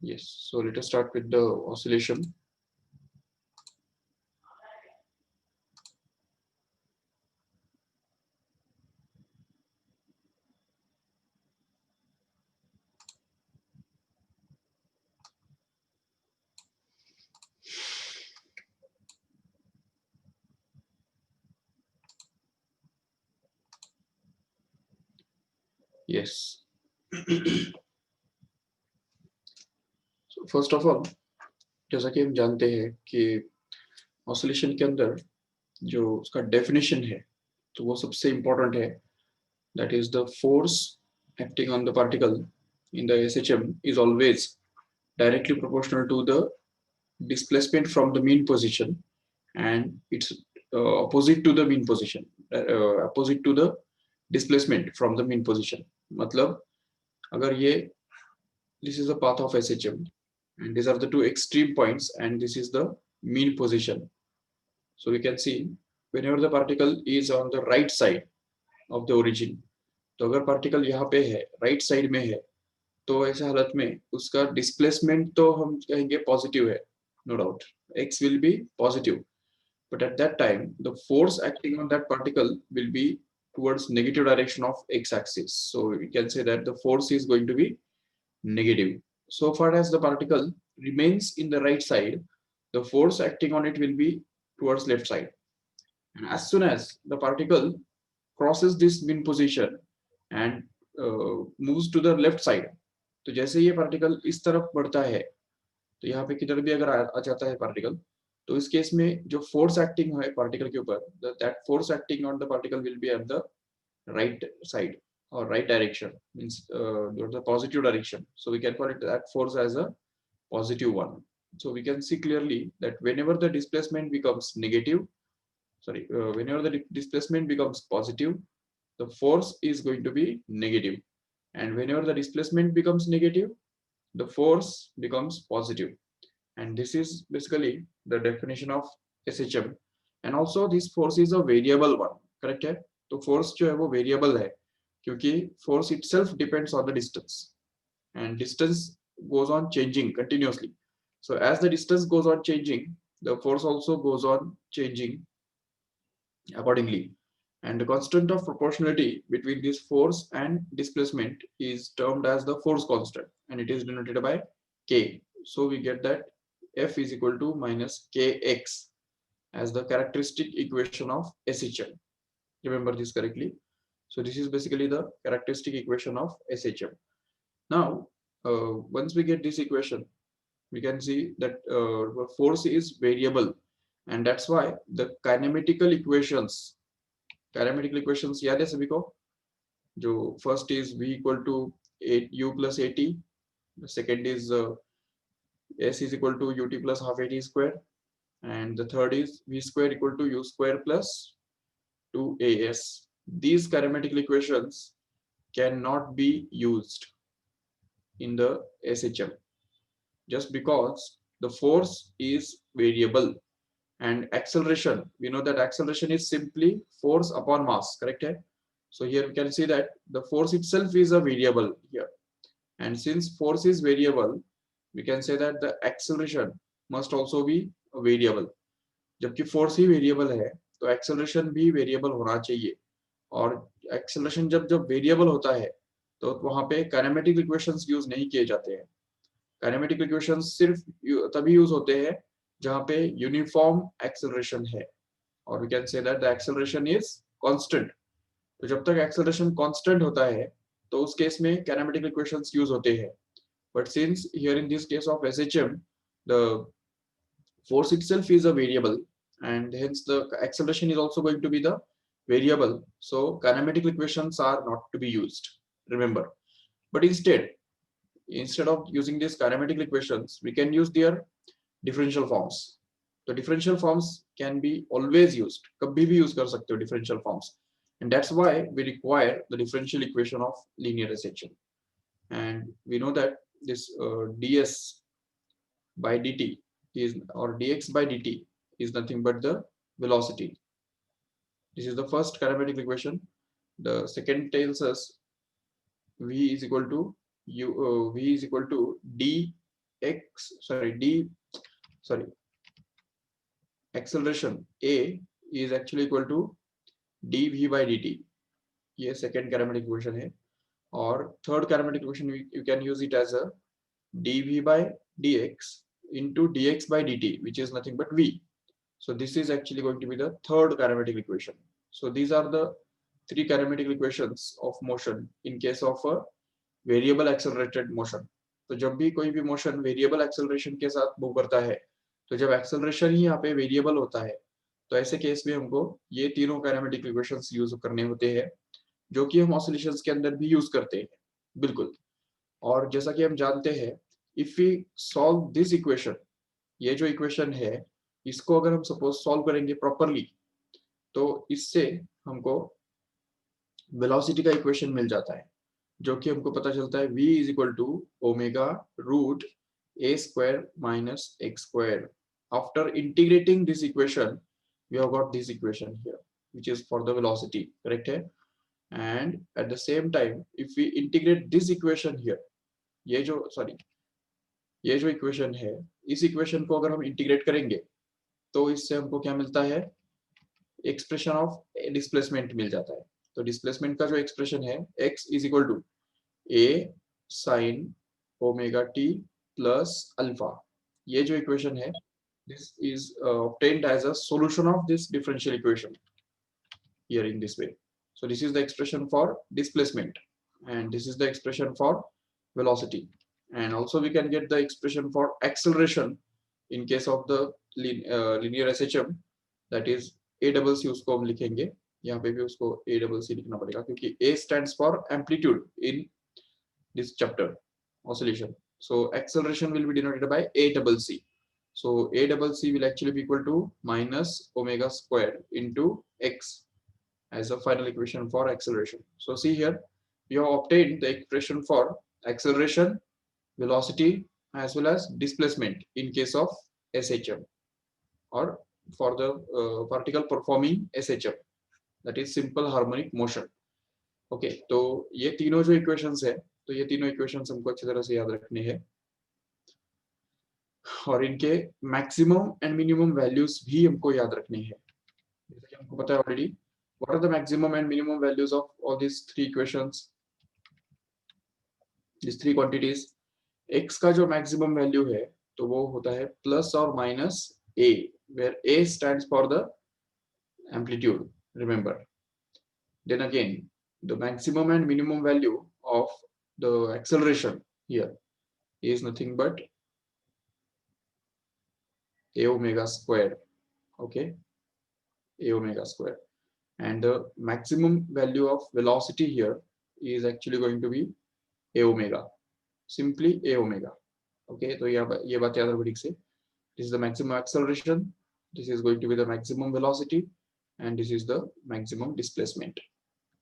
Yes, so let us start with the oscillation. Yes. So first of all, जैसा कि हम जानते हैं कि ऑसिलेशन के अंदर जो उसका डेफिनेशन है तो वो सबसे इम्पोर्टेंट है. That is the force acting on the particle in the SHM is always directly proportional to the displacement from the mean position, and it's opposite to the mean position, opposite to the displacement from the mean position. मतलब अगर ये this is the path of SHM and these are the two extreme points and this is the mean position. So we can see whenever the particle is on the right side of the origin, तो अगर particle यहाँ पे है right side में है तो ऐसे हालत में उसका डिस्प्लेसमेंट तो हम कहेंगे पॉजिटिव है, no doubt x will be positive, but at that time the force acting on that particle will be towards negative direction of x axis, so we can say that the force is going to be negative. So far as the particle remains in the right side, the force acting on it will be towards left side, and as soon as the particle crosses this mean position and moves to the left side, तो जैसे ये particle इस तरफ बढ़ता है तो यहाँ पे किधर भी अगर आ जाता है पार्टिकल, तो इस केस में जो फोर्स एक्टिंग है पार्टिकल के ऊपर, that force acting on the particle will be at the right side or right direction, means the positive direction, so we can call it that force as a positive one. So we can see clearly that whenever the displacement becomes negative, whenever the displacement becomes positive, the force is going to be negative, and whenever the displacement becomes negative, the force becomes positive. And this is basically the definition of SHM. And also this force is a variable one, correct है? तो force जो है वो variable है क्योंकि force itself depends on the distance and distance goes on changing continuously. So as the distance goes on changing, the force also goes on changing accordingly. And the constant of proportionality between this force and displacement is termed as the force constant, and it is denoted by K. So we get that F is equal to minus Kx as the characteristic equation of SHM. Remember this correctly. So this is basically the characteristic equation of SHM. Now, once we get this equation, we can see that force is variable, and that's why the kinematical equations याद है सभी को, जो first is v equal to u plus at, the second is s is equal to ut plus half at square, and the third is v square equal to u square plus 2as. These kinematical equations cannot be used in the SHM just because the force is variable, and acceleration, we know that acceleration is simply force upon mass, correct hai? So here we can see that the force itself is a variable here, and since force is variable, we can say that the acceleration must also be a variable. जबकि force ही variable है तो acceleration भी variable होना चाहिए, और acceleration जब जब variable होता है तो वहां पे kinematic equations use नहीं किए जाते हैं. काइनेमेटिक इक्वेशंस सिर्फ तभी यूज होते हैं जहां पे यूनिफॉर्म एक्सेलरेशन है, और we can say that the acceleration is constant. तो जब तक एक्सेलरेशन कांस्टेंट होता है तो उस केस में काइनेमेटिक इक्वेशंस यूज होते हैं. But since here in this case of SHM the force itself is a variable, and hence the acceleration is also going to be the variable, so kinematic equations are not to be used, remember. But instead of using these kinematic equations, we can use their differential forms. The differential forms can be always used, कभी भी use कर सकते हो differential forms, and that's why we require the differential equation of linear SHM. And we know that this ds by dt is, or dx by dt is nothing but the velocity. This is the first kinematic equation. The second tells us v is equal to v is equal to d acceleration A is actually equal to dv by dt. ये second kinematic equation है. और third kinematic equation you can use it as a dv by dx into dx by dt, which is nothing but v. So this is actually going to be the third kinematic equation. So these are the three kinematic equations of motion in case of a variable accelerated motion. तो जब भी कोई भी motion variable acceleration के साथ move करता है, तो जब एक्सेलरेशन ही यहाँ पे वेरिएबल होता है, तो ऐसे केस में हमको ये तीनों काइनेमेटिक इक्वेशंस यूज करने होते हैं, जो कि हम ऑसिलेशंस के अंदर भी यूज करते हैं. बिल्कुल. और जैसा कि हम जानते हैं, if we solve this equation, ये जो इक्वेशन है, इसको अगर हम सपोज सॉल्व करेंगे प्रॉपरली, तो इससे हमको वेलोसिटी का इक्वेशन मिल जाता है, जो कि हमको पता चलता है v is equal to omega root a square minus x square. After integrating this equation, we have got this equation here, which is for the velocity, correct है? And at the same time, if we integrate this equation here, ये जो equation है, इस equation को अगर हम integrate करेंगे, तो इससे हमको क्या मिलता है? एक्सप्रेशन ऑफ डिस्प्लेसमेंट मिल जाता है. तो डिस्प्लेसमेंट का जो एक्सप्रेशन है, x is equal to a sin omega t plus alpha. ये जो इक्वेशन है, this is obtained as a solution of this differential equation here in this way. So this is the expression for displacement, and this is the expression for velocity. And also we can get the expression for acceleration in case of the linear SHM, that is a double c. उसको हम लिखेंगे, यहाँ पे भी उसको a double c लिखना पड़ेगा, क्योंकि a stands for amplitude in this chapter oscillation. So acceleration will be denoted by a double c. So a double c will actually be equal to minus omega square into x as a final equation for acceleration. So see here, we have obtained the expression for acceleration, velocity, as well as displacement in case of SHM, or for the particle performing SHM, that is simple harmonic motion. Okay, तो ये तीनों जो equations है, तो ये तीनों equations हमको अच्छी तरह से याद रखने हैं, और इनके मैक्सिमम एंड मिनिमम वैल्यूज भी हमको याद रखने हैं. जैसे कि हमको पता है already, what are the maximum and minimum values of all this three equations, this three quantities. x का जो मैक्सिमम वैल्यू है, तो वो होता है प्लस और minus a, where a stands for the amplitude, remember. Then again, the maximum and minimum value of the acceleration here is nothing but a omega square. Okay, a omega square. And the maximum value of velocity here is actually going to be a omega, simply a omega. Okay, तो ये बात याद रखो ठीक से. This is the maximum acceleration, this is going to be the maximum velocity, and this is the maximum displacement.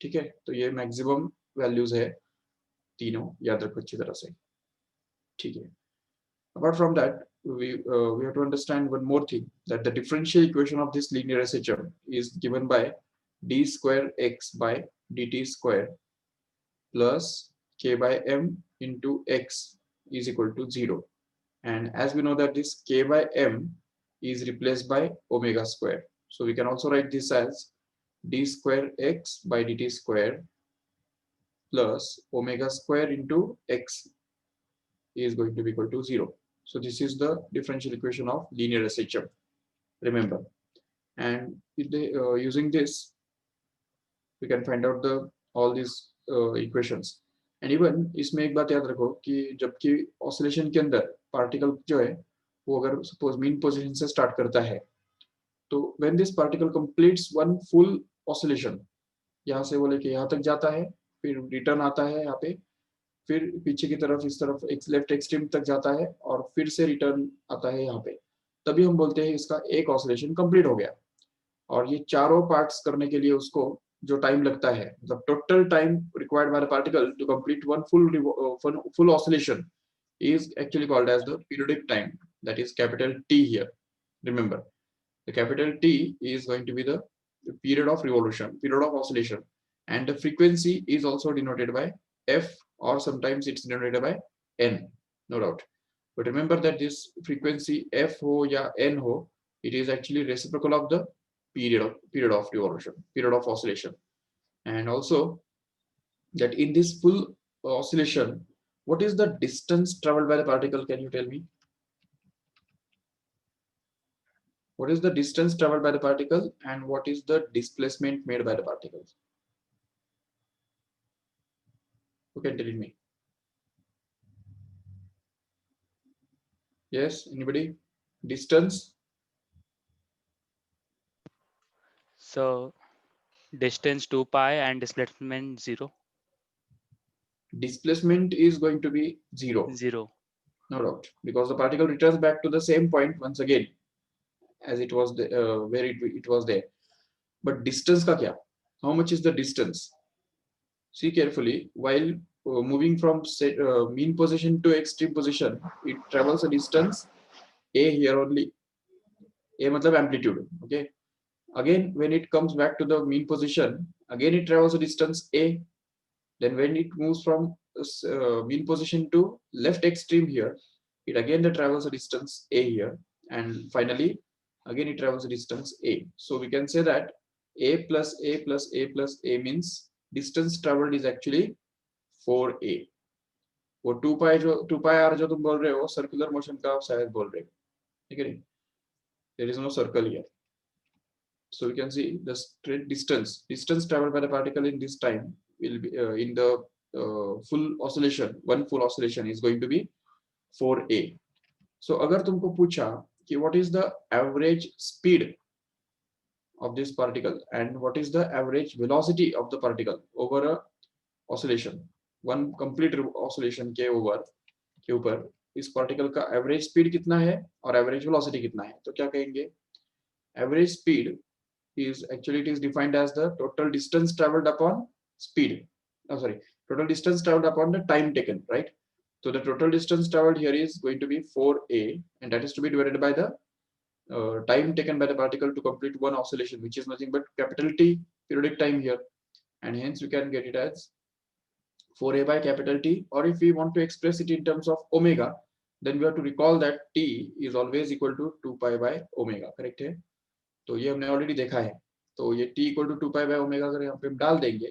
ठीक है, तो ये मैक्सिमम वैल्यूज है तीनों, याद रखो अच्छी तरह से. ठीक है. Apart from that, we have to understand one more thing, that the differential equation of this linear SHM is given by d square x by dt square plus k by m into x is equal to 0. And as we know that this k by m is replaced by omega square, so we can also write this as d square x by dt square plus omega square into x is going to be equal to 0. So this is the differential equation of linear SHM, remember. And using this, we can find out the all these equations. And even इसमें एक बात याद रखो कि जबकि oscillation के अंदर particle जो है, वो अगर सपोज मीन पोजीशन से स्टार्ट करता है, तो when this particle completes one full oscillation, यहाँ से वो लेके यहाँ तक जाता है, फिर रिटर्न आता है यहाँ पे, फिर पीछे की तरफ इस तरफ एक लेफ्ट एक्सट्रीम तक जाता है, और फिर से रिटर्न आता है यहाँ पे, तभी हम बोलते हैं इसका एक ऑसिलेशन कंप्लीट हो गया. और ये चारों पार्ट्स करने के लिए उसको जो टाइम लगता है, मतलब total time required by the particle to complete one full oscillation is actually called as the periodic time, that is capital T here. Remember, the capital T is going to be the period of revolution, period of oscillation, and the frequency is also denoted by f, or sometimes it's denoted by n, no doubt. but remember that this frequency f ho या n ho, it is actually reciprocal of the period of revolution, period of oscillation. And also that in this full oscillation, what is the distance traveled by the particle? Can you tell me? What is the distance traveled by the particle and what is the displacement made by the particles? Who can tell me? Yes, anybody? Distance? So distance 2 pi and displacement 0. Displacement is going to be 0, 0. no doubt, because the particle returns back to the same point once again as it was where it was there. But distance ka kya? How much is the distance? See carefully. While moving from mean position to extreme position, it travels a distance a here only. A matlab amplitude. Okay. Again, when it comes back to the mean position, again it travels a distance a. Then when it moves from mean position to left extreme here, it again travels a distance a here, and finally again it travels a distance a. So we can say that a plus a plus a plus a means distance traveled is actually 4a. वो 2 pi r जो तुम बोल रहे हो circular motion का शायद बोल रहे हो, ठीक है? There is no circle here. So we can see the straight distance traveled by the particle in this time will be in the full oscillation, one full oscillation is going to be 4a. So अगर तुमको पूछा कि what is the average speed of this particle and what is the average velocity of the particle over a oscillation, one complete oscillation के ऊपर इस particle का average speed कितना है और एवरेज वेलोसिटी कितना है, तो क्या कहेंगे? Average speed is actually it is defined as the total distance traveled upon speed. Oh, sorry, total distance traveled upon the time taken, right? So the total distance traveled here is going to be 4a, and that is to be divided by the time taken by the particle to complete one oscillation, which is nothing but capital T, periodic time here, and hence we can get it as 4a by capital T. Or if we want to express it in terms of omega, then we have to recall that T is always equal to 2 pi by omega, correct है? तो ये हमने already देखा है. तो ये t equal to 2 pi by omega अगर यहाँ पे हम डाल देंगे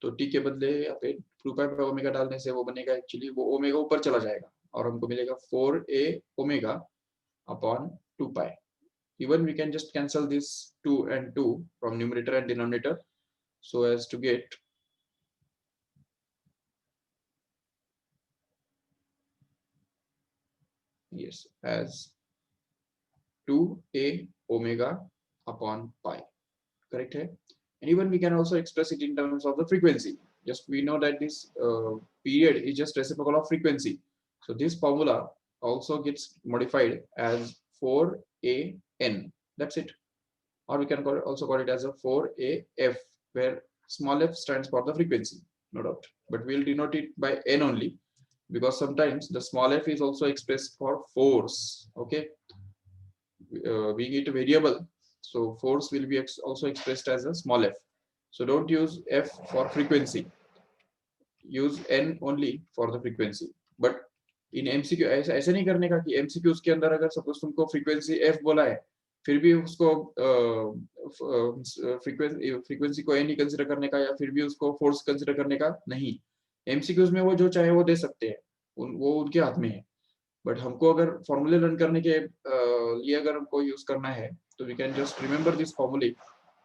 तो t के बदले यहाँ पे 2 पाई बाय ओमेगा डालने से वो बनेगा एक्चुअली वो ओमेगा ऊपर चला जाएगा और हमको मिलेगा 4a omega upon 2 pi. Even we can just cancel this 2 and 2 from numerator and denominator so as to get yes as 2a omega upon pi, correct है? And even we can also express it in terms of the frequency. Just we know that this period is just reciprocal of frequency. So this formula also gets modified as 4an. That's it. Or we can also call it as a 4af, where small f stands for the frequency, no doubt. But we'll denote it by n only because sometimes the small f is also expressed for force. Okay, being it a variable, so force will be also expressed as a small f. So don't use f for frequency, use n only for the frequency. But in MCQ ऐसा नहीं करने का कि MCQs के अंदर अगर suppose तुमको frequency f बोला है फिर भी उसको frequency को n ही कंसीडर करने का या फिर भी उसको force कंसीडर करने का नहीं. MCQs में वो जो चाहे वो दे सकते हैं, वो उनके हाथ में है. बट हमको अगर फॉर्मूले लर्न करने के लिए अगर हमको यूज करना है तो we can just remember this formulae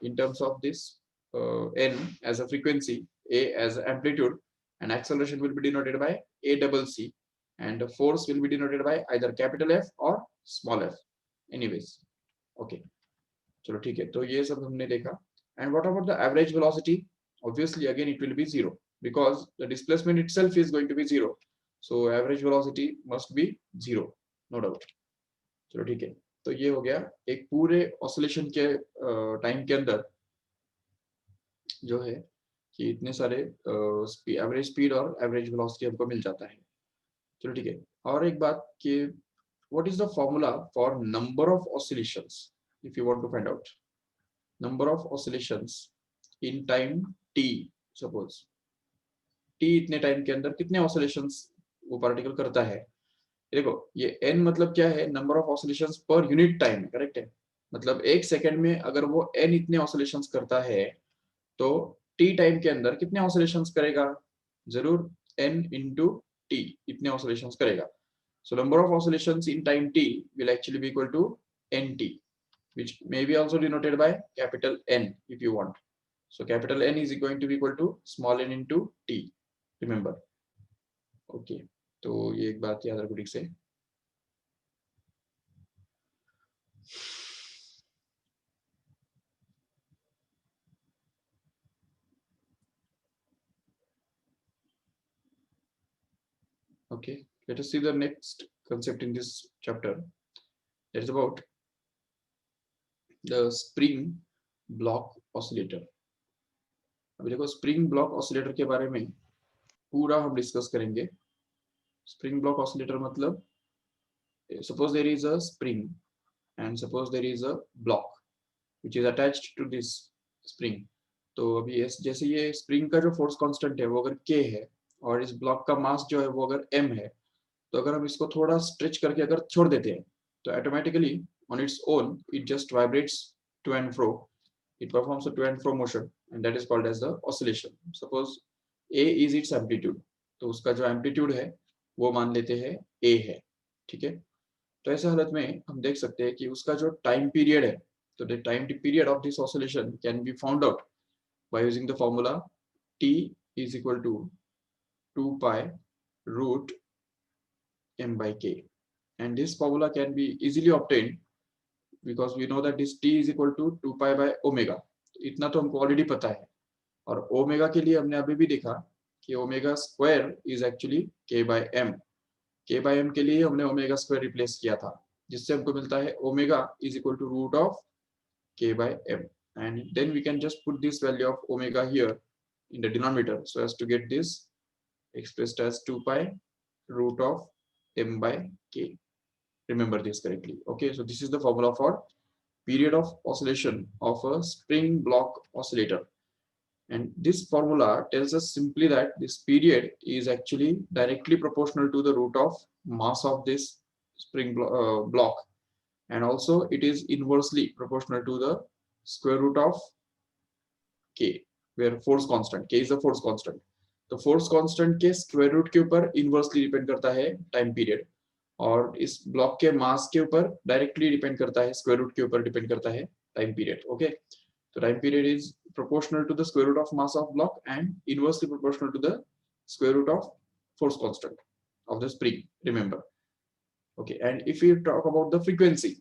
in terms of this n as a frequency, a as amplitude, and acceleration will be denoted by a double c, and the force will be denoted by either capital F or small f. Anyways, okay, चलो ठीक है. तो ये सब हमने देखा. And what about the average velocity? Obviously again it will be 0 because the displacement itself is going to be 0. So average velocity must be 0, no doubt. चलो ठीक है. तो ये हो गया एक पूरे ऑसिलेशन के टाइम के अंदर जो है कि इतने सारे एवरेज स्पीड और एवरेज वेलोसिटी हमको मिल जाता है. चलो ठीक है. और एक बात कि what is the formula for number of oscillations if you want to find out number of oscillations in time t. suppose t इतने टाइम के अंदर कितने ऑसिलेशंस वो पार्टिकल करता है, देखो ये n मतलब क्या है, number of oscillations per unit time, correct है। मतलब एक सेकंड में अगर वो n इतने ऑसिलेशंस करता है तो t टाइम के अंदर कितने ऑसिलेशंस करेगा, जरूर n इंटू t इतने ऑसिलेशंस करेगा। So number of oscillations in time t will actually be equal to nt, which may be also denoted by capital N if you want. So capital N is going to be equal to small n into t. Remember. Okay. तो ये एक बात याद रखो ठीक से। Okay. Let us see the next concept in this chapter. That is about the spring block oscillator. अभी देखो स्प्रिंग ब्लॉक ऑसिलेटर के बारे में पूरा हम डिस्कस करेंगे। स्प्रिंग ब्लॉक ऑसिलेटर मतलब suppose there is a spring and suppose there is a block which is attached to this spring। तो अभी जैसे ये स्प्रिंग का जो फोर्स कांस्टेंट है वो अगर k है और इस ब्लॉक का मास जो है वो अगर m है, तो अगर हम इसको थोड़ा स्ट्रेच करके अगर छोड़ देते हैं तो automatically on its own it just vibrates to and fro, it performs a to and fro motion and that is called as the oscillation। suppose a is its amplitude, तो उसका जो एम्पलीट्यूड है वो मान लेते हैं a है, ठीक है। तो ऐसे हालत में हम देख सकते हैं कि उसका जो टाइम पीरियड है, तो the time period of this oscillation can be found out by using the formula t is equal to 2 pi root m by k, and this formula can be easily obtained because we know that this t is equal to 2 pi by omega। इतना तो हमको already पता है, और omega के लिए हमने अभी भी देखा कि omega square is actually k by m। k by m के लिए हमने ओमेगा स्क्वायर रिप्लेस किया था, जिससे हमको मिलता है omega is equal to root of k by m, and then we can just put this value of omega here in the denominator so as to get this expressed as 2 pi root of m by k। Remember this correctly। okay, so this is the formula for period of oscillation of a spring block oscillator, and this formula tells us simply that this period is actually directly proportional to the root of mass of this spring block, and also it is inversely proportional to the square root of k, where force constant k is the force constant। तो force constant के square root के ऊपर inversely depend करता है time period, और इस block के मास के ऊपर डायरेक्टली डिपेंड करता है, स्क्वायर रूट के ऊपर डिपेंड करता है time period. Okay, so time period is proportional to the square root of mass of block and inversely proportional to the square root of force constant of the spring, remember। okay, and if we talk about the frequency,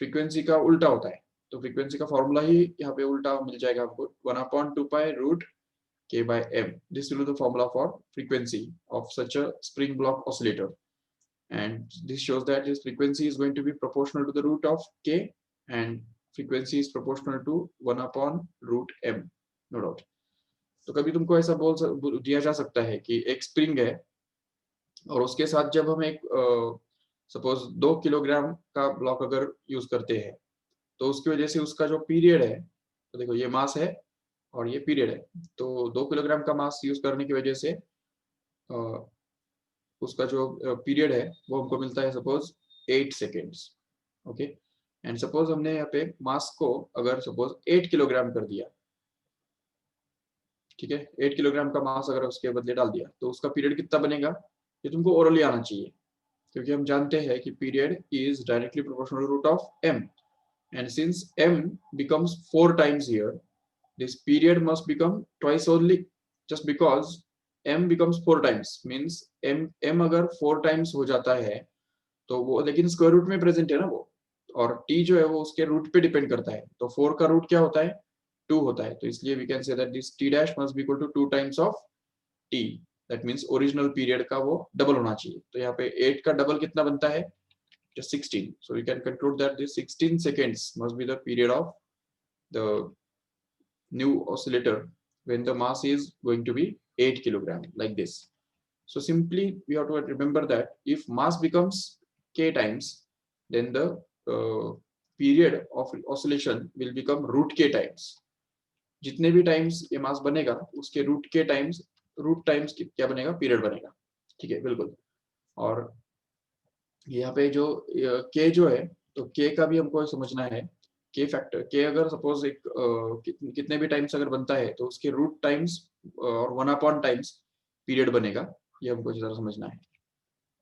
frequency का उल्टा होता है, तो frequency का formula ही यहाँ पे उल्टा मिल जाएगा आपको, 1/2 pi root k by m। this will be the formula for frequency of such a spring block oscillator, and this shows that this frequency is going to be proportional to the root of k and frequency is proportional to 1/root m, no doubt। तो कभी तुमको ऐसा दिया जा सकता है कि एक स्प्रिंग है और उसके साथ जब हम एक सपोज 2 किलोग्राम का ब्लॉक अगर यूज करते हैं, तो उसकी वजह से उसका जो पीरियड है, तो देखो ये मास है और ये पीरियड है, तो 2 किलोग्राम का मास यूज करने की वजह से उसका जो पीरियड है वो हमको मिलता है suppose 8 seconds. Okay, and suppose हमने यहाँ पे मास को अगर सपोज 8 किलोग्राम कर दिया, ठीक है, 8 किलोग्राम का मास अगर उसके बदले डाल दिया, तो उसका पीरियड कितना बनेगा, ये तुमको ओरली आना चाहिए, क्योंकि हम जानते हैं कि period is directly proportional root of m, and since m becomes 4 times here, this period must become twice only, just because m becomes 4 times means m अगर 4 times हो जाता है तो वो लेकिन स्क्वायर रूट में प्रेजेंट है ना वो, और t जो है वो उसके रूट पे डिपेंड करता है, तो 4 का रूट क्या होता है, 2 होता है, तो इसलिए we can say that this t dash must be equal to 2 times of t, that means original period का वो डबल होना चाहिए। तो यहाँ पे 8 का डबल कितना बनता है, just 16, so we can conclude that this 16 seconds must be the period of the new oscillator when the mass is going to be 8 kilogram, like this। so simply we have to remember that if mass becomes k times, then the period of oscillation will become root k times। जितने भी times ये मास बनेगा उसके root के times, root times क्या बनेगा, period बनेगा, ठीक है, बिल्कुल। और यहाँ पे जो के जो है, तो के का भी हमको समझना है। के फैक्टर, के अगर सपोज एक कितने भी टाइम्स अगर बनता है तो उसके रूट टाइम्स और 1 अपॉन टाइम्स पीरियड बनेगा, ये हमको जरा समझना है।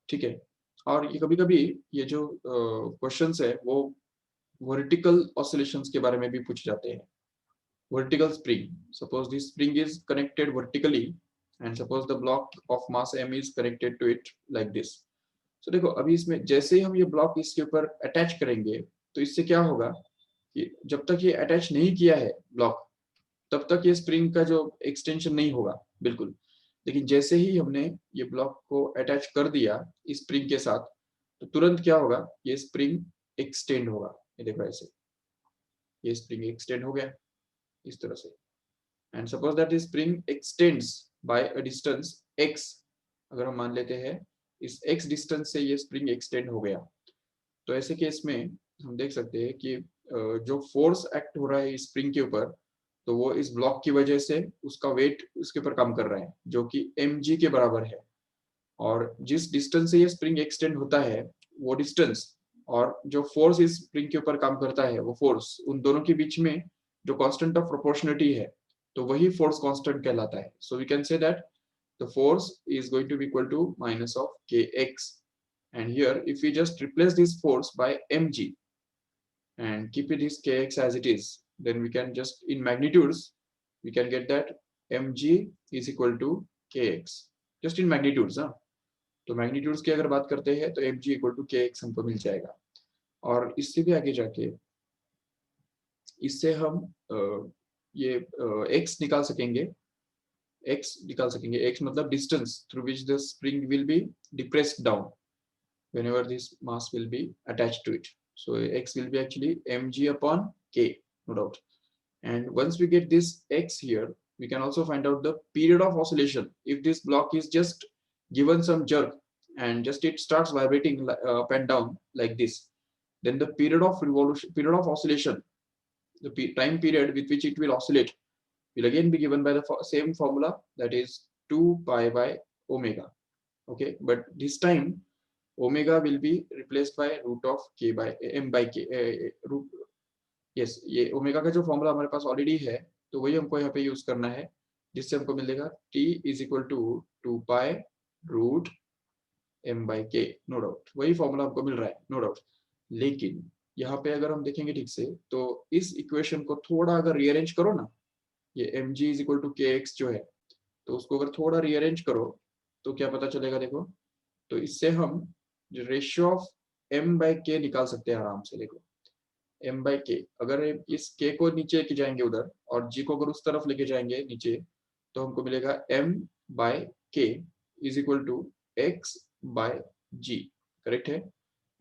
ठीक है। और ये कभी कभी ये जो क्वेश्चंस है वो वर्टिकल ऑसिलेशंस के बारे में भी पूछे जाते हैं। vertical spring, suppose this spring is connected vertically and suppose the block of mass m is connected to it like this. So देखो अभी इसमें जैसे ही हम ये ब्लॉक इसके ऊपर अटैच करेंगे तो इससे क्या होगा कि जब तक ये अटैच नहीं किया है ब्लॉक, तब तक ये स्प्रिंग का जो एक्सटेंशन नहीं होगा बिल्कुल। लेकिन जैसे ही हमने ये ब्लॉक को अटैच कर दिया इस स्प्रिंग के साथ, तो तुरंत क्या होगा, ये स्प्रिंग एक्सटेंड होगा। ये देखो ऐसे, ये स्प्रिंग एक्सटेंड हो गया इस तरह से। and suppose that the spring extends by a distance x, अगर हम मान लेते हैं इस x डिस्टेंस से ये स्प्रिंग एक्सटेंड हो गया, तो ऐसे केस में हम देख सकते हैं कि जो फोर्स एक्ट हो रहा है इस स्प्रिंग के ऊपर, तो वो इस ब्लॉक की वजह से उसका वेट उसके ऊपर काम कर रहा है जो कि mg के बराबर है। और जिस डिस्टेंस से ये स्प्रिंग एक्सटेंड होता है वो डिस्टेंस और जो फोर्स इस स्प्रिंग के ऊपर काम करता है वो फोर्स, उन दोनों के बीच में जो कांस्टेंट ऑफ प्रोपोर्शनलिटी है, तो वही फोर्स कांस्टेंट कहलाता है। So we can say that the force is going to be equal to minus of kx, and here if we just replace this force by mg and keep it this kx as it is, then we can just in magnitudes we can get that mg is equal to kx, just in magnitudes, हाँ। तो magnitudes की अगर बात करते हैं तो mg equal to kx हमको मिल जाएगा। और इससे भी आगे जाके इससे हम ये x निकाल सकेंगे, x मतलब distance through which the spring will be depressed down whenever this mass will be attached to it. So x will be actually mg upon k, no doubt. And once we get this x here, we can also find out the period of oscillation. If this block is just given some jerk and just it starts vibrating up and down like this, then the period of oscillation, the time period with which it will oscillate will again be given by the same formula, that is 2 pi by omega. Okay, but this time omega will be replaced by root of k by m by k root, yes, ये omega का जो formula हमारे पास already है तो वही हमको यहाँ पे यूज करना है, जिससे हमको मिलेगा t is equal to 2 pi root m by k, no doubt वही फॉर्मूला हमको मिल रहा है, नो डाउट। लेकिन यहाँ पे अगर हम देखेंगे ठीक से तो इस इक्वेशन को थोड़ा अगर रीअरेंज करो ना, ये mg is equal to kx जो है, तो उसको अगर थोड़ा रीअरेंज करो तो क्या पता चलेगा, देखो। तो इससे हम ratio of m by k निकाल सकते हैं आराम से। देखो m by k, अगर इस k को नीचे लेके जाएंगे उधर और g को अगर उस तरफ लेके जाएंगे नीचे, तो हमको मिलेगा m by k is equal to x by g, correct है।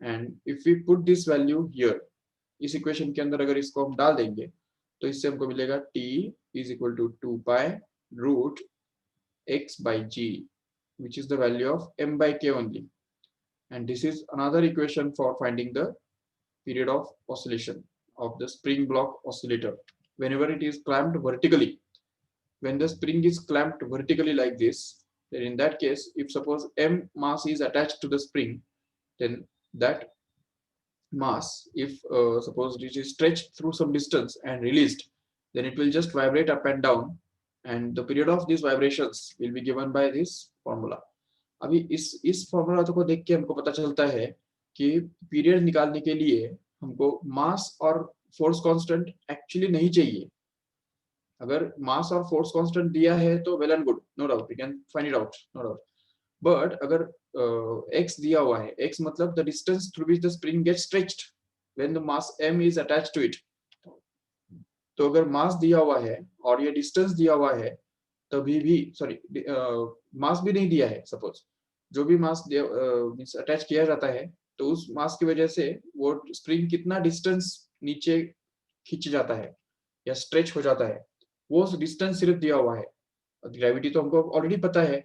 And if we put this value here, इस इक्वेशन के अंदर अगर इसको हम डाल देंगे तो इससे हमको मिलेगा t is equal to 2 pi root x by g, which is the value of m by k only. And this is another equation for finding the period of oscillation of the spring block oscillator whenever it is clamped vertically. When the spring is clamped vertically like this, then in that case, if suppose m mass is attached to the spring, then that mass, if suppose it is stretched through some distance and released, then it will just vibrate up and down, and the period of these vibrations will be given by this formula. अभी इस formula को देख के हमको पता चलता है कि पीरियड निकालने के लिए हमको मास और फोर्स कांस्टेंट एक्चुअली नहीं चाहिए। अगर मास और फोर्स कांस्टेंट दिया है तो well and good, no doubt we can find it out, no doubt. But अगर x दिया हुआ है, x मतलब the distance through which the spring gets stretched when the mass m is attached to it, तो अगर मास दिया हुआ है और ये डिस्टेंस दिया हुआ है तभी भी, सॉरी मास भी नहीं दिया है, सपोज जो भी मास अटैच किया जाता है तो उस मास की वजह से वो स्प्रिंग कितना डिस्टेंस नीचे खींच जाता है या स्ट्रेच हो जाता है, वो डिस्टेंस सिर्फ दिया हुआ है। ग्रेविटी तो हमको ऑलरेडी पता है,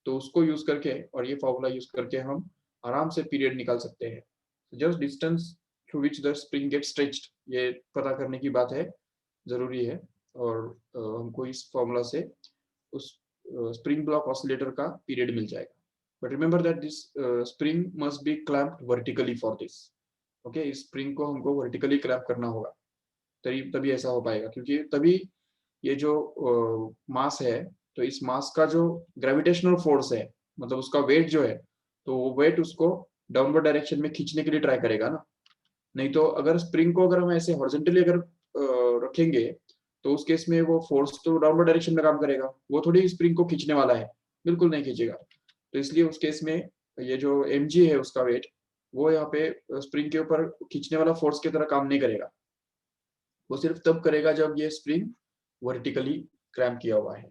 तो उसको यूज करके और ये फॉर्मूला यूज करके हम आराम से पीरियड निकाल सकते हैं। Just distance through which the spring get stretched, ये पता करने की बात है, जरूरी है। और हमको इस फॉर्मूला से उस स्प्रिंग ब्लॉक ऑसिलेटर का पीरियड मिल जाएगा। but remember that this spring must be clamped vertically for this. Okay इस स्प्रिंग को हमको वर्टिकली क्रैप करना होगा, तभी तभी ऐसा हो पाएगा, क्योंकि तभी ये जो मास है, तो इस मास का जो ग्रेविटेशनल फोर्स है, मतलब उसका वेट जो है, तो वो वेट उसको डाउनवर्ड डायरेक्शन में खींचने के लिए ट्राई करेगा ना। नहीं तो अगर स्प्रिंग को अगर हम ऐसे हॉरिजॉन्टली अगर रखेंगे, तो उस केस में वो फोर्स तो डाउनवर्ड डायरेक्शन में काम करेगा, वो थोड़ी स्प्रिंग को खींचने वाला है, बिल्कुल नहीं खींचेगा। तो इसलिए उस केस में ये जो mg है उसका वेट, वो यहाँ पे स्प्रिंग के ऊपर खींचने वाला फोर्स की तरह काम नहीं करेगा, वो सिर्फ तब करेगा जब ये स्प्रिंग वर्टिकली क्रैम्प किया हुआ है।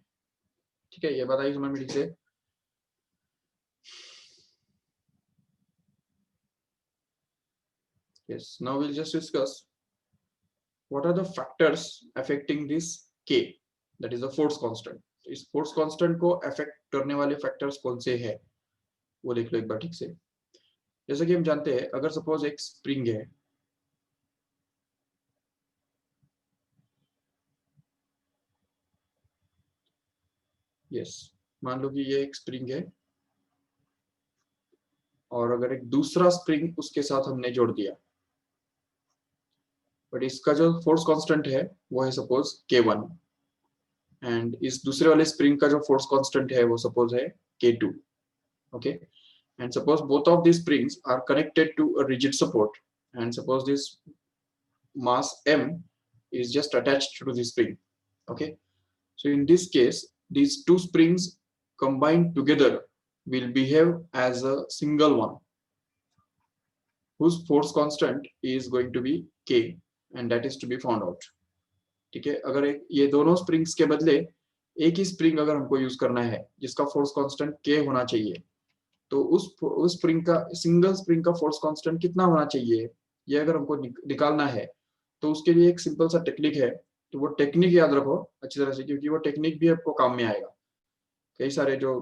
ठीक है, ये बताइए समझ में ठीक से। Yes, now we'll just discuss what are the factors affecting this k, that is the force constant. इस फोर्स कांस्टेंट को अफेक्ट करने वाले फैक्टर्स कौन से हैं, वो देख लो एक बार ठीक से। जैसे कि हम जानते हैं, अगर सपोज एक स्प्रिंग है, यस, मान लो कि ये एक स्प्रिंग है, और अगर एक दूसरा स्प्रिंग उसके साथ हमने जोड़ दिया, बट इसका जो फोर्स कांस्टेंट है वो है सपोज k1, एंड इस दूसरे वाले स्प्रिंग का जो फोर्स कांस्टेंट है वो सपोज है k2। Okay, and suppose both of these springs are connected to a rigid support, and suppose this mass m is just attached to the spring. Okay, so in this case these two springs combined together will behave as a single one whose force constant is going to be k, and that is to be found out. ठीक है, अगर ये दोनों springs के बदले एक ही spring अगर हमको यूज करना है जिसका फोर्स कांस्टेंट k होना चाहिए, तो उस स्प्रिंग का, सिंगल स्प्रिंग का फोर्स कांस्टेंट कितना होना चाहिए, ये अगर हमको निकालना है, तो उसके लिए एक सिंपल सा टेक्निक है। तो वो टेक्निक याद रखो अच्छी तरह से, क्योंकि वो टेक्निक भी आपको काम में आएगा। कई सारे जो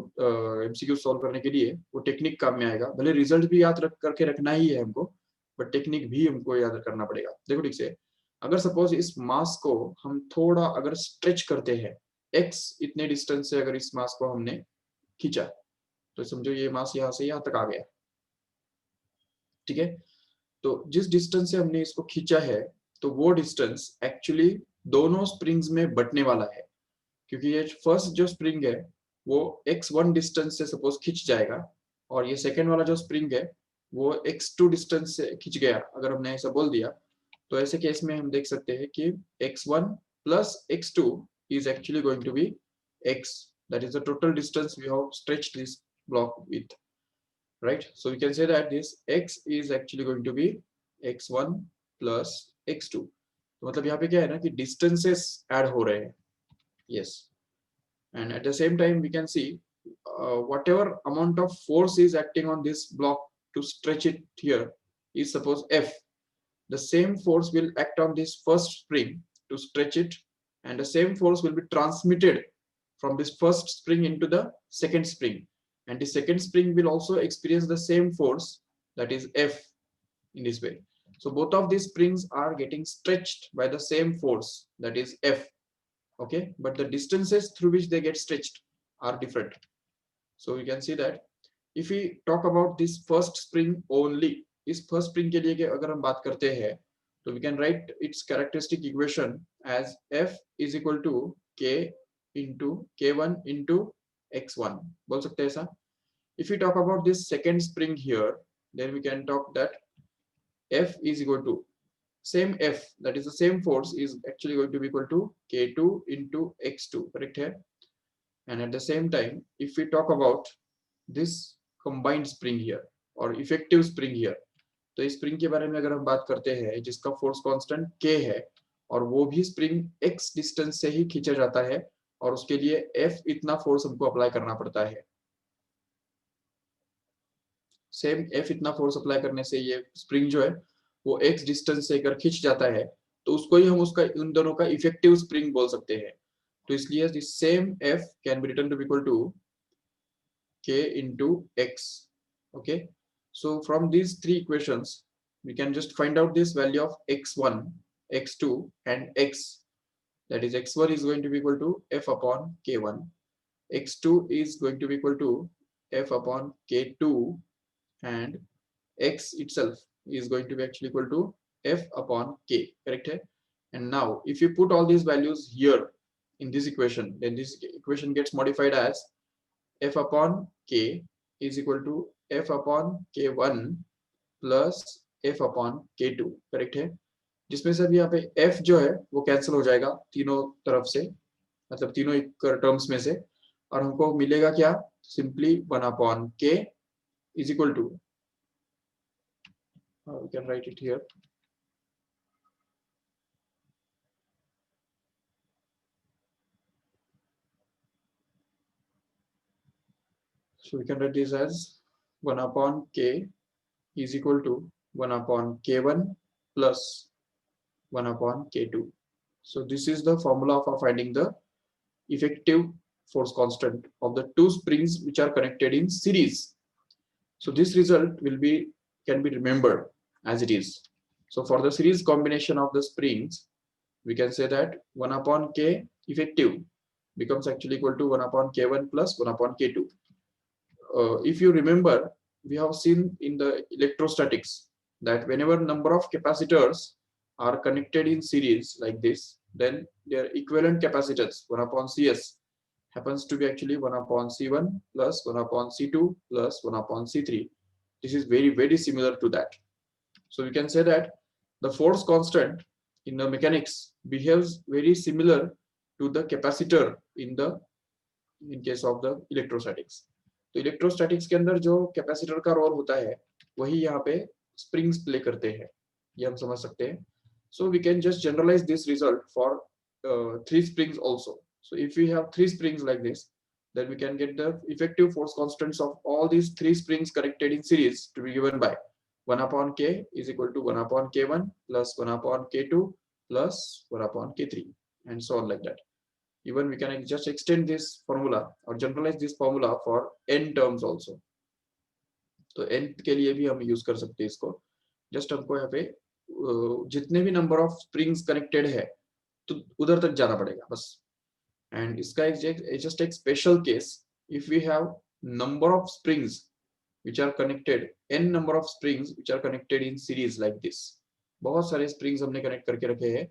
एमसीक्यू सॉल्व करने के लिए वो टेक्निक काम में आएगा, भले रिजल्ट भी याद करके रखना ही है हमको, बट टेक्निक भी हमको याद करना पड़ेगा। देखो ठीक से, अगर सपोज इस मास को हम थोड़ा अगर स्ट्रेच करते हैं, x इतने डिस्टेंस से अगर इस मास को हमने खींचा, तो समझो ये मास यहाँ से यहाँ तक आ गया। ठीक है, तो जिस डिस्टेंस से हमने इसको खींचा है, तो वो डिस्टेंस एक्चुअली दोनों स्प्रिंग्स में बटने वाला है, क्योंकि ये फर्स्ट जो स्प्रिंग है वो x1 डिस्टेंस से सपोज खींच जाएगा, और ये सेकेंड वाला जो स्प्रिंग है वो x2 डिस्टेंस से खींच गया, अगर हमने ऐसा बोल दिया। तो ऐसे केस में हम देख सकते हैं कि x1 plus x2 is actually going to be x, that is the total distance we have stretched this block with, right? So we can say that this x is actually going to be x1 plus x2। तो मतलब यहाँ पे क्या है ना कि distances add हो रहे हैं, yes, and at the same time we can see whatever amount of force is acting on this block to stretch it here is suppose F, the same force will act on this first spring to stretch it, and the same force will be transmitted from this first spring into the second spring, and the second spring will also experience the same force, that is F, in this way. So both of these springs are getting stretched by the same force, that is F. Okay, but the distances through which they get stretched are different. So we can see that if we talk about this first spring only, इस first spring के लिए अगर हम बात करते हैं, तो we can write its characteristic equation as F is equal to K into K1 into X1, बोल सकते हैं ऐसा। If we talk about this second spring here, then we can talk that F is equal to same F, that is the same force, is actually going to be equal to K2 into X2, correct है? And at the same time, if we talk about this combined spring here or effective spring here, तो इस spring के बारे में अगर हम बात करते हैं जिसका फोर्स कांस्टेंट k है, और वो भी स्प्रिंग x डिस्टेंस से ही खींचा जाता है, और उसके लिए F इतना फोर्स हमको अप्लाई करना पड़ता है। सेम F इतना फोर्स अप्लाई करने से ये स्प्रिंग जो है वो x डिस्टेंस से अगर खींच जाता है, तो उसको ही हम उसका उन दोनों का इफेक्टिव स्प्रिंग बोल सकते हैं। तो इसलिए this same F can be written to be equal to k into x। okay, so from these three equations we can just find out this value of x1, x2 and x, that is x1 is going to be equal to F upon k1, x2 is going to be equal to F upon K2 and X itself is going to be actually equal to F upon K, correct है? And now if you put all these values here in this equation, then this equation gets modified as F upon K is equal to F upon K1 plus F upon K2, correct है? जिसमें से अभी यहाँ पे F जो है वो cancel हो जाएगा तीनों तरफ से, मतलब तीनों टर्म्स में से, और हमको मिलेगा क्या? Simply 1 upon K is equal to, we can write it here, so we can write this as 1 upon K is equal to 1 upon K1 plus 1 upon K2. So this is the formula for finding the effective force constant of the two springs which are connected in series. So this result can be remembered as it is. So for the series combination of the springs, we can say that 1 upon K effective becomes actually equal to 1 upon K1 plus 1 upon K2. If you remember, we have seen in the electrostatics that whenever number of capacitors are connected in series like this, then their equivalent capacitance 1 upon Cs happens to be actually 1 upon C1 plus 1 upon C2 plus 1 upon C3. This is very similar to that. So we can say that the force constant in the mechanics behaves very similar to the capacitor in case of the electrostatics. तो electrostatics के अंदर जो capacitor का role होता है वही यहाँ पे स्प्रिंग्स प्ले करते हैं, ये हम समझ सकते हैं. So we can just generalize this result for 3 springs also. So if we have 3 springs like this, then we can get the effective force constants of all these 3 springs connected in series to be given by 1 upon K is equal to 1 upon K1 plus 1 upon K2 plus 1 upon K3 and so on like that. Even we can just extend this formula or generalize this formula for n terms also. तो n के लिए भी हम use कर सकते हैं इसको. Just हमको यहाँ पे जितने भी नंबर ऑफ स्प्रिंग्स कनेक्टेड है तो उधर तक जाना पड़ेगा बस. एंड इसका एक जस्ट एक special case, if we have number of springs which are connected, n number of springs which are connected in series like this. बहुत सारे स्प्रिंग्स हमने कनेक्ट करके रखे हैं,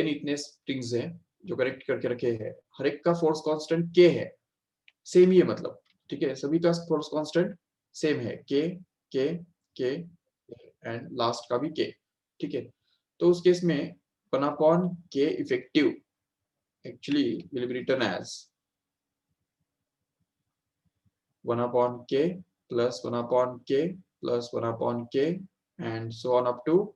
n इतने स्प्रिंग्स हैं जो कनेक्ट करके रखे हैं, हर एक का फोर्स कांस्टेंट k है, सेम ही है मतलब, ठीक है, सभी का फोर्स कांस्टेंट सेम है, k k k and last का भी k, ठीक है. तो उस केस में 1 upon k effective actually will be written as 1 upon k plus 1 upon k plus 1 upon k and so on up to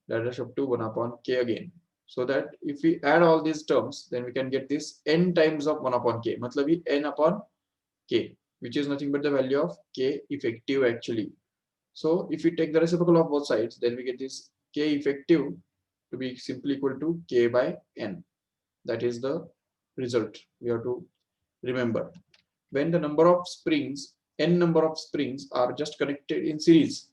dash up to 1 upon k again. So that if we add all these terms, then we can get this n times of 1 upon k, matlab ye n upon k, which is nothing but the value of k effective actually. So if we take the reciprocal of both sides, then we get this k effective to be simply equal to k by n. That is the result we have to remember. When the number of springs, n number of springs are just connected in series,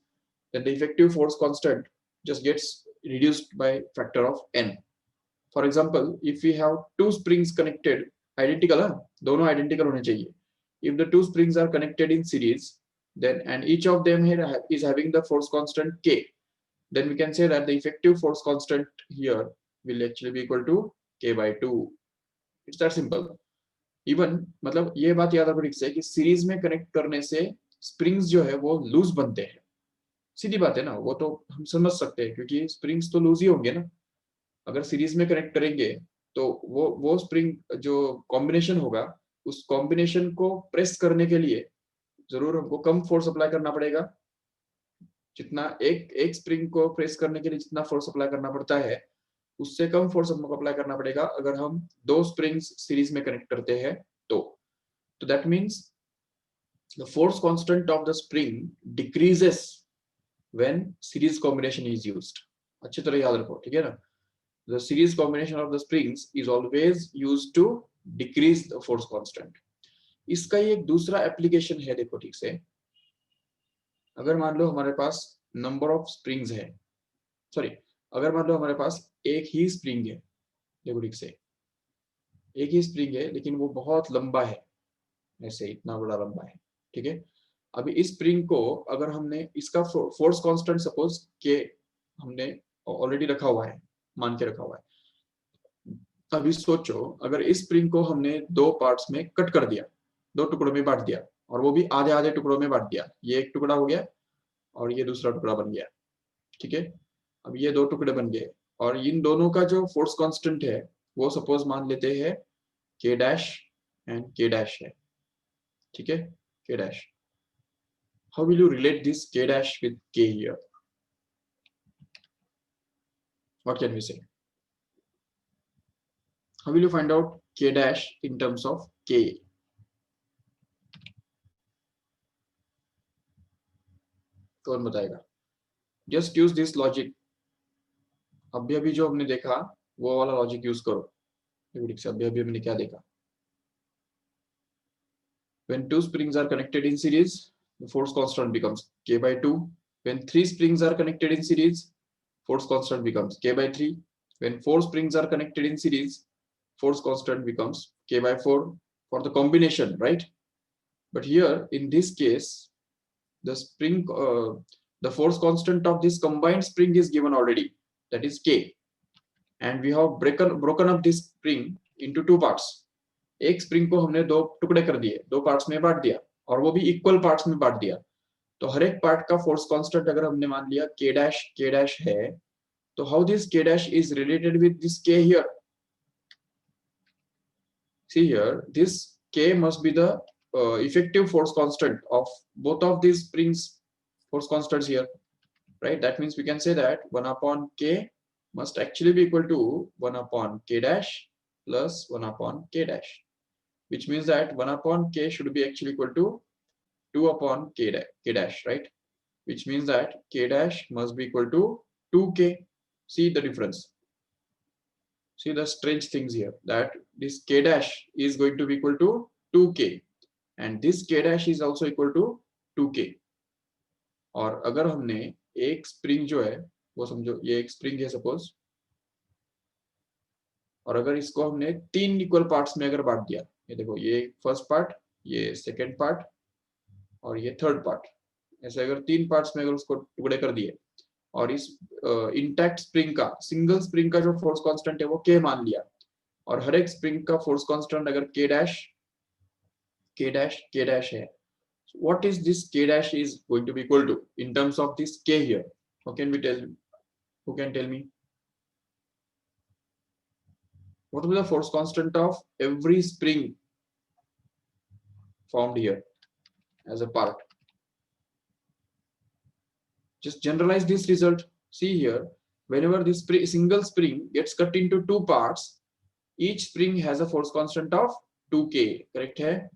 then the effective force constant just gets reduced by factor of n. For example, if we have 2 springs connected identical, दोनों identical होने चाहिए. If the 2 springs are connected in series, then and each of them here is having the force constant k, then we can say that the effective force constant here will actually be equal to k by 2. It's that simple. Even मतलब ये बात याद रखो ठीक से कि series में connect करने से स्प्रिंग्स जो है वो लूज बनते हैं, सीधी बात है ना, वो तो हम समझ सकते हैं क्योंकि स्प्रिंग्स तो लूज ही होंगे ना. अगर सीरीज में कनेक्ट करेंगे तो वो स्प्रिंग जो कॉम्बिनेशन होगा, उस कॉम्बिनेशन को प्रेस करने के लिए जरूर हमको कम फोर्स अप्लाई करना पड़ेगा. जितना एक स्प्रिंग को प्रेस करने के लिए जितना फोर्स अप्लाई करना पड़ता है, उससे कम फोर्स हमको अप्लाई करना पड़ेगा अगर हम 2 स्प्रिंग्स सीरीज में कनेक्ट करते हैं तो. So that means the force constant of the spring decreases when series combination is used. अच्छी तरह याद रखो, ठीक है ना. The series combination of the springs is always used to decrease the force constant. इसका एक दूसरा एप्लीकेशन है, देखो ठीक से. अगर मान लो हमारे पास नंबर ऑफ स्प्रिंग्स है, सॉरी, अगर मान लो हमारे पास एक ही स्प्रिंग है, देखो ठीक से, एक ही स्प्रिंग है लेकिन वो बहुत लंबा है, ऐसे इतना बड़ा लंबा है, ठीक है. अभी इस स्प्रिंग को अगर हमने इसका फोर्स कांस्टेंट सपोज के हमने ऑलरेडी रखा हुआ है, मान के रखा हुआ है। अभी सोचो अगर इस स्प्रिंग को हमने दो पार्ट्स में कट कर दिया, दो टुकड़ों में बांट दिया, और वो भी आधे आधे टुकड़ों में बांट दिया, ये एक टुकड़ा हो गया और ये दूसरा टुकड़ा बन गया, ठीक है। अब ये दो टुकड़े बन गए और इन दोनों का जो फोर्स कांस्टेंट है वो सपोज मान लेते हैं के डैश एंड के डैश है, ठीक है, के dash. How will you relate this के डैश विद के हियर? व्हाट कैन वी से? How will you find out के डैश इन टर्म्स ऑफ के? कौन बताएगा? Just use this logic. अभी अभी जो हमने देखा वो वाला लॉजिक यूज करो। अभी अभी हमने क्या देखा? When two springs are connected in series, the force constant becomes k by 2. When three springs are connected in series, force constant becomes k by 3. When four springs are connected in series, force constant becomes k by 4 for the combination, right? But here in this case, the the force constant of this combined spring is given already, that is k, and we have broken up this spring into two parts. एक spring को हमने दो टुकड़े कर दिए, दो parts में बांट दिया, और वो भी इक्वल पार्ट्स में बांट दिया। तो हर एक पार्ट का फोर्स कांस्टेंट अगर हमने मान लिया के डैश है, तो हाउ दिस के dash is related with this के हियर? सी हियर, दिस के must be the effective force constant of both of these springs force constants here, right? That means we can say that 1 upon k must actually be equal to 1 upon k dash plus 1 upon k dash, which means that 1 upon k should be actually equal to 2 upon k dash, right? Which means that k dash must be equal to 2k. See the difference. See the strange things here, that this k dash is going to be equal to 2k and this k dash is also equal to 2k. और अगर हमने एक spring जो है वो समझो ये एक स्प्रिंग है सपोज, और अगर इसको हमने तीन इक्वल पार्ट्स में अगर बांट दिया, ये देखो ये फर्स्ट पार्ट, ये सेकेंड पार्ट और ये थर्ड पार्ट, ऐसे अगर तीन पार्ट्स में अगर उसको टुकड़े कर दिए और इस इंटैक्ट स्प्रिंग का, सिंगल स्प्रिंग का जो फोर्स कांस्टेंट है वो के मान लिया, और हर एक स्प्रिंग का फोर्स कांस्टेंट अगर के डैश है, what is this k dash is going to be equal to in terms of this k here? How can we tell? Who can tell me? What will be the force constant of every spring formed here as a part? Just generalize this result. See here, whenever this single spring gets cut into two parts, each spring has a force constant of 2k, correct hai?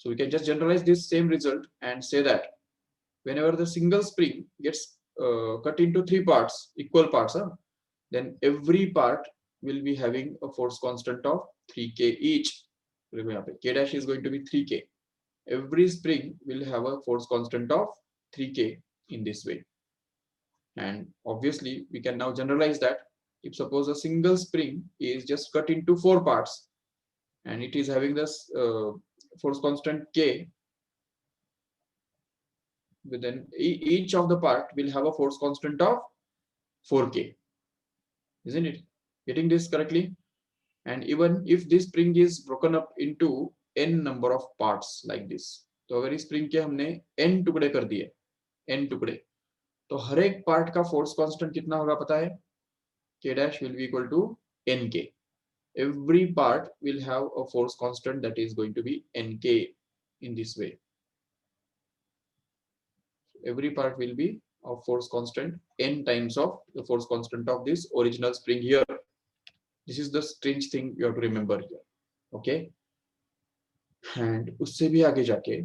So we can just generalize this same result and say that whenever the single spring gets cut into three parts, equal parts, then every part will be having a force constant of 3k each. K dash is going to be 3k. Every spring will have a force constant of 3k in this way. And obviously we can now generalize that if suppose a single spring is just cut into four parts and it is having this force constant k, then each of the part will have a force constant of 4k, isn't it? Getting this correctly? And even if this spring is broken up into n number of parts like this, तो अगर इस spring के हमने n टुकड़े कर दिए, n टुकड़े, तो हर एक पार्ट का फोर्स कांस्टेंट कितना होगा पता है? k dash will be equal to nk. Every part will have a force constant that is going to be nk in this way. Every part will be of force constant n times of the force constant of this original spring here. This is the strange thing you have to remember here. Okay? And उससे भी आगे जाके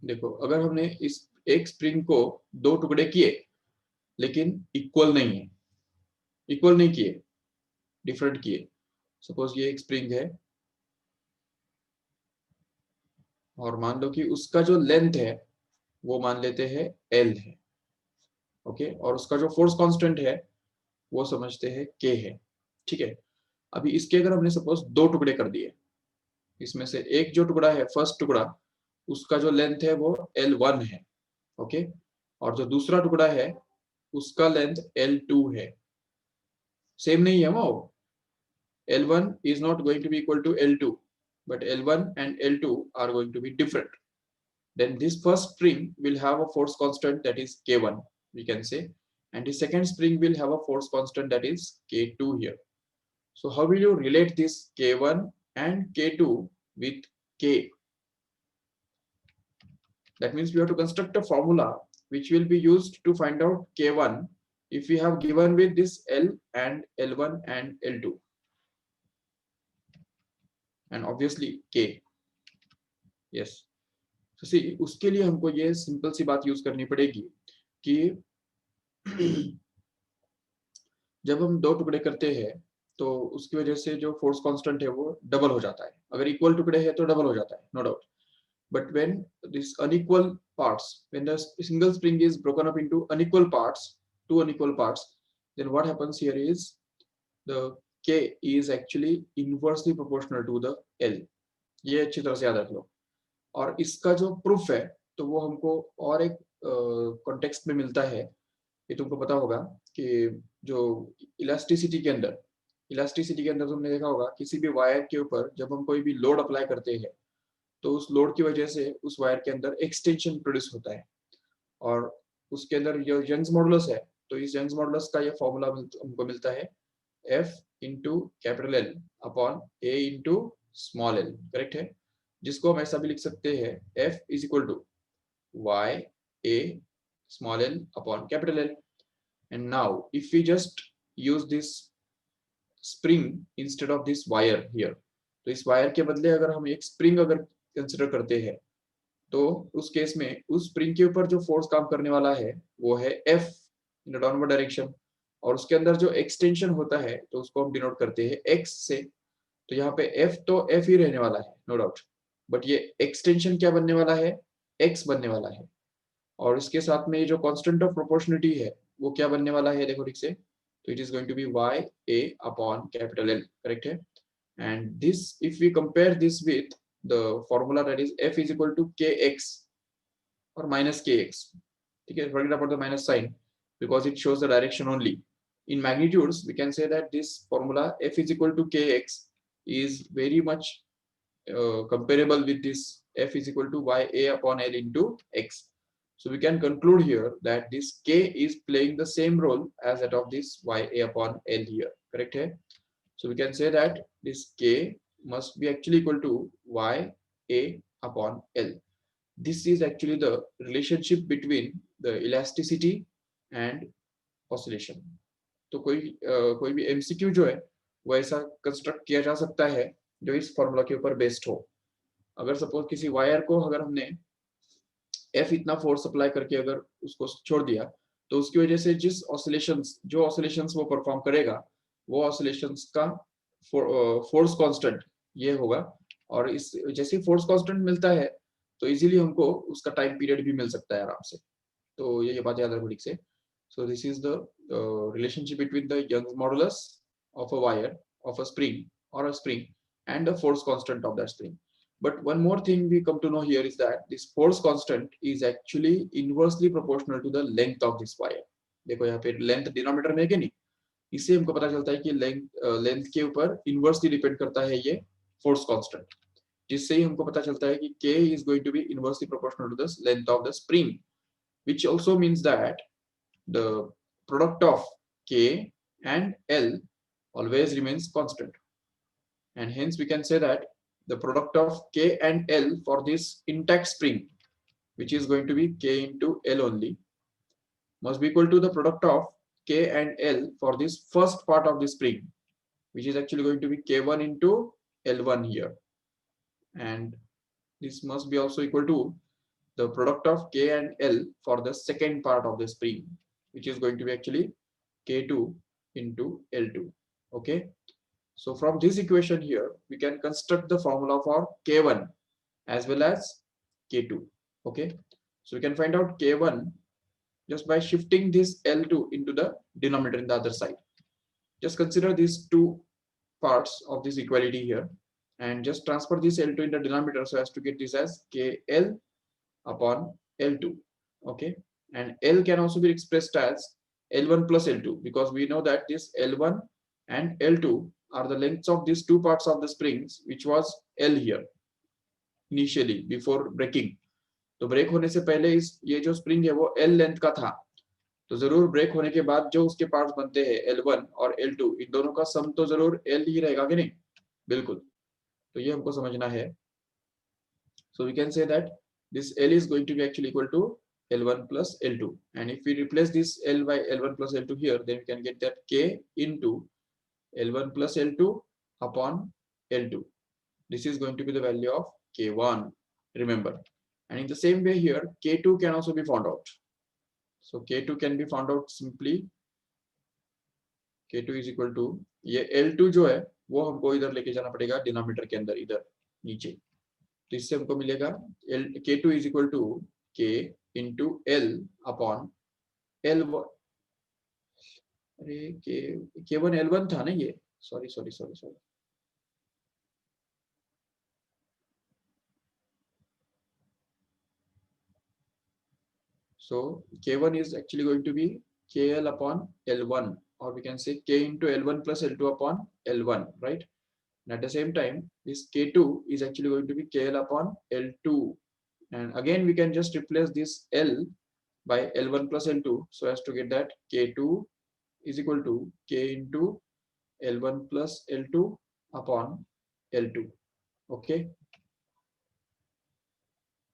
देखो, अगर हमने इस एक spring को दो टुकड़े किए लेकिन इक्वल नहीं किए, डिफरेंट किए। सपोज ये एक स्प्रिंग है और मान लो कि उसका जो लेंथ है वो मान लेते हैं L है, ओके, और उसका जो फोर्स कांस्टेंट है वो समझते हैं K है, ठीक है। अभी इसके अगर हमने सपोज दो टुकड़े कर दिए, इसमें से एक जो टुकड़ा है, फर्स्ट टुकड़ा, उसका जो लेंथ है वो L1 है, ओके, और जो दूसरा टुकड़ा है उसका लेंथ L2 है। सेम नहीं है वो, L1 is not going to be equal to L2, but L1 and L2 are going to be different. Then this first spring will have a force constant that is K1, we can say, and the second spring will have a force constant that is K2 here. So how will you relate this K1 and K2 with K? That means we have to construct a formula which will be used to find out K1 if we have given with this L and L1 and L2, and obviously K. Yes. So see, उसके लिए हमको ये simple सी बात use करनी पड़ेगी कि जब हम दो टुकड़े करते हैं तो उसकी वजह से जो फोर्स कांस्टेंट है वो डबल हो जाता है। अगर इक्वल टुकड़े हैं तो डबल हो जाता है, no doubt. But when this unequal parts, when the single spring is broken up into unequal parts, two unequal parts, then what happens here is the K is actually inversely proportional to the L. ये अच्छी तरह से याद रख लो। और इसका जो proof है तो वो हमको और एक कॉन्टेक्स्ट में मिलता है। ये तुमको पता होगा कि जो इलास्टिसिटी के अंदर तुमने देखा होगा किसी भी वायर के ऊपर जब हम कोई भी लोड अप्लाई करते हैं तो उस लोड की वजह से उस वायर के अंदर एक्सटेंशन प्रोड्यूस होता है, और उसके अंदर जो यंग्स मॉडुलस है, तो इस यंग्स मॉडुलस का ये फॉर्मूला हमको मिलता है F into capital L upon A into small l, correct है, जिसको हम ऐसा भी लिख सकते हैं F is equal to Y A small l upon capital L. And now if we just use this spring instead of this wire here, तो इस वायर के बदले अगर हम एक स्प्रिंग अगर कंसिडर करते हैं तो उस केस में उस स्प्रिंग के ऊपर जो फोर्स काम करने वाला है वो है F इन डाउनवर्ड डायरेक्शन, और उसके अंदर जो एक्सटेंशन होता है तो उसको हम डिनोट करते हैं X से। तो यहाँ पे F तो F ही रहने वाला है, नो डाउट, बट ये एक्सटेंशन क्या बनने वाला है, X बनने वाला है। और इसके साथ में ये जो कांस्टेंट ऑफ प्रोपोर्शनलिटी है वो क्या बनने वाला है, देखो ठीक से, तो it is going to be Y A upon capital L, correct है। And this if we compare this with the formula that is F is equal to K X और माइनस के एक्स, ठीक है, forget about the minus sign because it shows the direction only. In magnitudes we can say that this formula f is equal to kx is very much comparable with this f is equal to y a upon l into x. So we can conclude here that this k is playing the same role as that of this y a upon l here, correct hai? So we can say that this k must be actually equal to y a upon l. This is actually the relationship between the elasticity and oscillation. तो कोई भी MCQ जो है वो ऐसा construct किया जा सकता है जो इस फॉर्मूला के ऊपर बेस्ड हो। अगर सपोज किसी वायर को अगर हमने F इतना फोर्स अप्लाई करके अगर उसको छोड़ दिया तो उसकी वजह से जो ऑसिलेशंस वो परफॉर्म करेगा वो ऑसिलेशंस का फोर्स कांस्टेंट ये होगा, और इस जैसे फोर्स कांस्टेंट मिलता है तो इजीली हमको उसका टाइम पीरियड भी मिल सकता है आराम से। तो ये बात याद रखो ठीक से। So this is the relationship between the Young's modulus of a wire of a spring or a spring and the force constant of that spring. But one more thing we come to know here is that this force constant is actually inversely proportional to the length of this wire. देखो यहाँ पे length denominator में है कि नहीं, इससे हमको पता चलता है कि लेंथ के ऊपर इनवर्सली डिपेंड करता है ये फोर्स कांस्टेंट, जिससे ही हमको पता चलता है कि K is going to be inversely proportional to the length of the spring, which also means that the product of K and L always remains constant. And hence we can say that the product of K and L for this intact spring, which is going to be K into L only, must be equal to the product of K and L for this first part of the spring, which is actually going to be K1 into L1 here. And this must be also equal to the product of K and L for the second part of the spring, which is going to be actually K2 into L2. Okay. So from this equation here, we can construct the formula for K1 as well as K2. Okay. So we can find out K1 just by shifting this L2 into the denominator in the other side. Just consider these two parts of this equality here. and just transfer this L2 in the denominator so as to get this as KL upon L2. Okay, and L can also be expressed as L1 plus L2 because we know that this L1 and L2 are the lengths of these two parts of the springs, which was L here initially before breaking. तो break होने से पहले इस ये जो spring है वो L length का था, तो जरूर ब्रेक होने के बाद जो उसके पार्ट्स बनते हैं L1 और L2, इन दोनों का सम तो जरूर L ही रहेगा कि नहीं? बिल्कुल, तो ये हमको समझना है. So we can say that this L is going to be actually equal to L1 plus L2, and if we replace this L by L1 plus L2 here, then we can get that K into L1 plus L2 upon L2. This is going to be the value of K1, remember. And in the same way here, K2 can also be found out. So K2 can be found out simply. K2 is equal to, ये L2 जो है वो हमको इधर लेके जाना पड़ेगा denominator के अंदर, इधर नीचे. तो इससे हमको मिलेगा K2 is equal to K into L upon L1. अरे K1 L1 था ना ये, sorry. So K1 is actually going to be KL upon L1, or we can say K into L1 plus L2 upon L1, right? And at the same time, this K2 is actually going to be KL upon L2. And again, we can just replace this L by L1 plus L2 so as to get that K2 is equal to K into L1 plus L2 upon L2. Okay.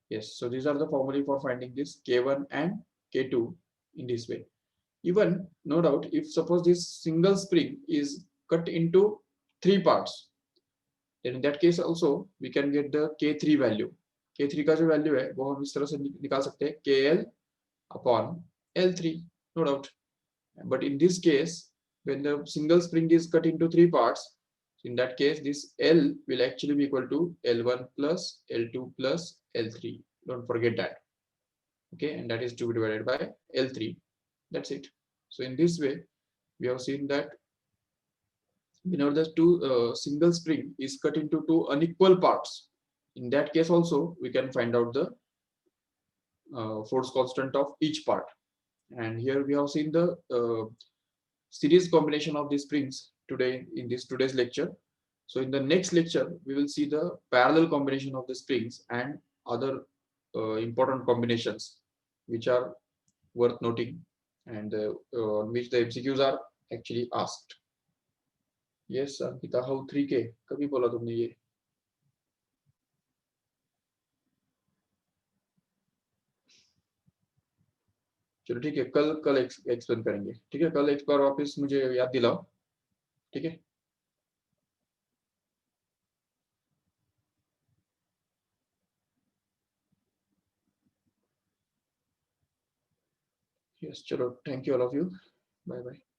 Yes, so these are the formulae for finding this K1 and K2 in this way. Even, no doubt, if suppose this single spring is cut into three parts, then in that case also we can get the K3 value. K3 का जो value है वो हम इस तरह से निकाल सकते हैं KL upon L3, no doubt. But in this case, when the single spring is cut into three parts, in that case this L will actually be equal to L1 plus L2 plus L3. Don't forget that. Okay, and that is to be divided by L3. That's it. So in this way, we have seen that whenever the single spring is cut into two unequal parts, in that case also we can find out the force constant of each part. And here we have seen the series combination of these springs today in today's lecture. So in the next lecture, we will see the parallel combination of the springs and other important combinations which are worth noting and on which the MCQs are actually asked. Yes, Ankita, how 3K? कभी बोला तुमने ये? चलो ठीक है, कल explain करेंगे. ठीक है, कल एक बार वापस मुझे याद दिलाओ. ठीक है. Yes, चलो, thank you all of you. Bye bye.